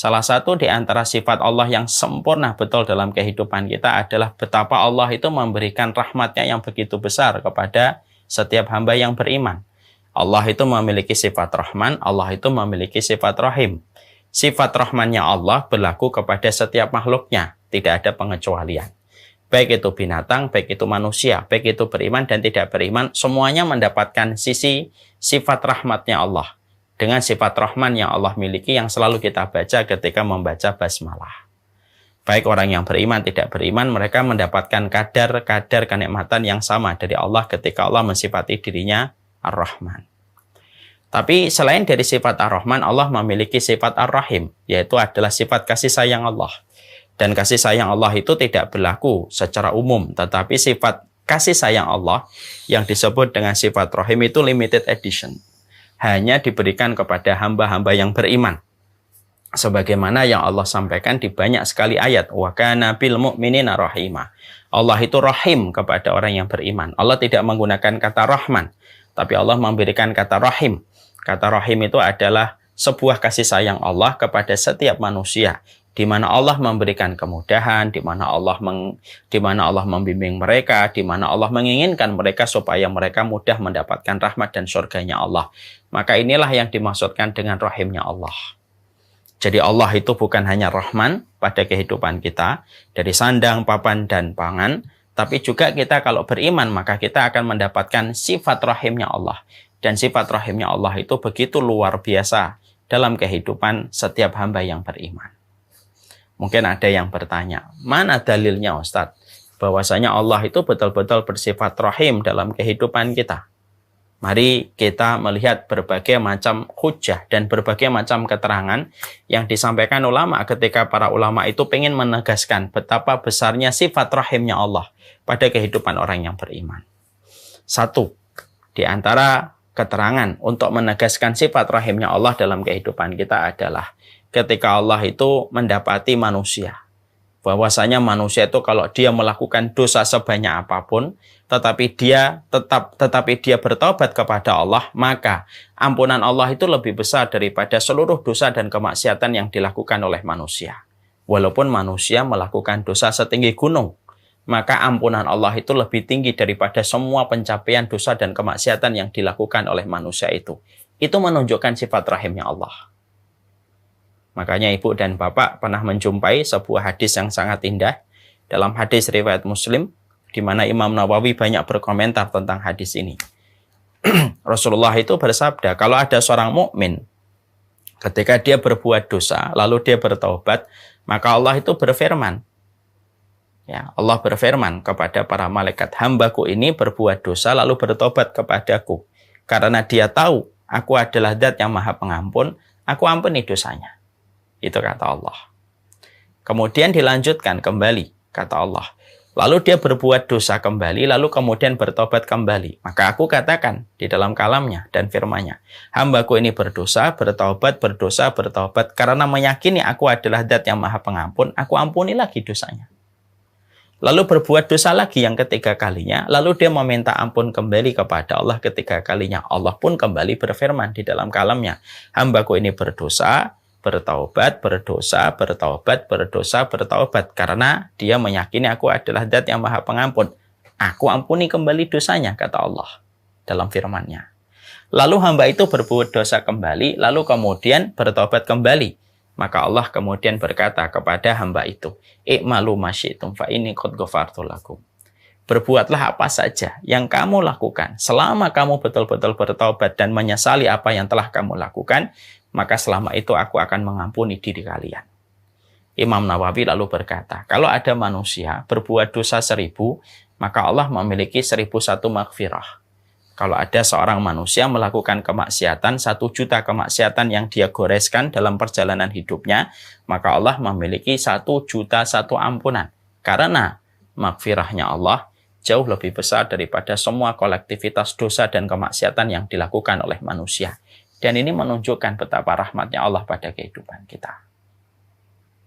Salah satu di antara sifat Allah yang sempurna betul dalam kehidupan kita adalah betapa Allah itu memberikan rahmatnya yang begitu besar kepada setiap hamba yang beriman. Allah itu memiliki sifat Rahman, Allah itu memiliki sifat Rahim. Sifat Rahmannya Allah berlaku kepada setiap makhluknya, tidak ada pengecualian. Baik itu binatang, baik itu manusia, baik itu beriman dan tidak beriman, semuanya mendapatkan sifat rahmatnya Allah. Dengan sifat Rahman yang Allah miliki yang selalu kita baca ketika membaca basmalah. Baik orang yang beriman, tidak beriman, mereka mendapatkan kadar kenikmatan yang sama dari Allah ketika Allah mensifati dirinya Ar-Rahman. Tapi selain dari sifat Ar-Rahman, Allah memiliki sifat Ar-Rahim, yaitu adalah sifat kasih sayang Allah. Dan kasih sayang Allah itu tidak berlaku secara umum, tetapi sifat kasih sayang Allah yang disebut dengan sifat Rahim itu limited edition. Hanya diberikan kepada hamba-hamba yang beriman. Sebagaimana yang Allah sampaikan di banyak sekali ayat. Wa kana bil mu'minina rahima. Allah itu rahim kepada orang yang beriman. Allah tidak menggunakan kata Rahman, tapi Allah memberikan kata Rahim. Kata Rahim itu adalah sebuah kasih sayang Allah kepada setiap manusia, di mana Allah memberikan kemudahan, di mana Allah membimbing mereka, di mana Allah menginginkan mereka supaya mereka mudah mendapatkan rahmat dan surganya Allah. Maka inilah yang dimaksudkan dengan rahimnya Allah. Jadi Allah itu bukan hanya Rahman pada kehidupan kita, dari sandang, papan, dan pangan, tapi juga kita kalau beriman, maka kita akan mendapatkan sifat rahimnya Allah. Dan sifat rahimnya Allah itu begitu luar biasa dalam kehidupan setiap hamba yang beriman. Mungkin ada yang bertanya, mana dalilnya Ustadz? Bahwasanya Allah itu betul-betul bersifat rahim dalam kehidupan kita. Mari kita melihat berbagai macam hujah dan berbagai macam keterangan yang disampaikan ulama ketika para ulama itu ingin menegaskan betapa besarnya sifat rahimnya Allah pada kehidupan orang yang beriman. Satu, di antara keterangan untuk menegaskan sifat rahimnya Allah dalam kehidupan kita adalah ketika Allah itu mendapati manusia, bahwasanya manusia itu kalau dia melakukan dosa sebanyak apapun, tetapi dia bertobat kepada Allah, maka ampunan Allah itu lebih besar daripada seluruh dosa dan kemaksiatan yang dilakukan oleh manusia. Walaupun manusia melakukan dosa setinggi gunung, maka ampunan Allah itu lebih tinggi daripada semua pencapaian dosa dan kemaksiatan yang dilakukan oleh manusia itu. Itu menunjukkan sifat rahimnya Allah. Makanya ibu dan bapak pernah menjumpai sebuah hadis yang sangat indah dalam hadis riwayat Muslim, di mana Imam Nawawi banyak berkomentar tentang hadis ini. Rasulullah itu bersabda, kalau ada seorang mukmin ketika dia berbuat dosa lalu dia bertaubat, maka Allah itu berfirman, ya, Allah berfirman kepada para malaikat, hambaku ini berbuat dosa lalu bertobat kepadaku, karena dia tahu aku adalah Zat yang Maha Pengampun, aku ampuni dosanya. Itu kata Allah. Kemudian dilanjutkan kembali, kata Allah. Lalu dia berbuat dosa kembali, lalu kemudian bertobat kembali. Maka aku katakan di dalam kalamnya dan firman-Nya, hambaku ini berdosa, bertobat, karena meyakini aku adalah Zat yang Maha Pengampun, aku ampuni lagi dosanya. Lalu berbuat dosa lagi yang ketiga kalinya, lalu dia meminta ampun kembali kepada Allah ketiga kalinya. Allah pun kembali berfirman di dalam kalamnya, hambaku ini berdosa, bertaubat, karena dia meyakini aku adalah Zat yang Maha Pengampun. Aku ampuni kembali dosanya, kata Allah dalam firman-Nya. Lalu hamba itu berbuat dosa kembali, lalu kemudian bertobat kembali. Maka Allah kemudian berkata kepada hamba itu, "I'malu ma syi'tum fa inni qad ghafartu lakum." Berbuatlah apa saja yang kamu lakukan, selama kamu betul-betul bertobat dan menyesali apa yang telah kamu lakukan, maka selama itu aku akan mengampuni diri kalian. Imam Nawawi lalu berkata, kalau ada manusia berbuat dosa 1000, maka Allah memiliki 1001 maghfirah. Kalau ada seorang manusia melakukan kemaksiatan, 1.000.000 kemaksiatan yang dia goreskan dalam perjalanan hidupnya, maka Allah memiliki 1.000.001 ampunan. Karena maghfirahnya Allah jauh lebih besar daripada semua kolektivitas dosa dan kemaksiatan yang dilakukan oleh manusia. Dan ini menunjukkan betapa rahmatnya Allah pada kehidupan kita.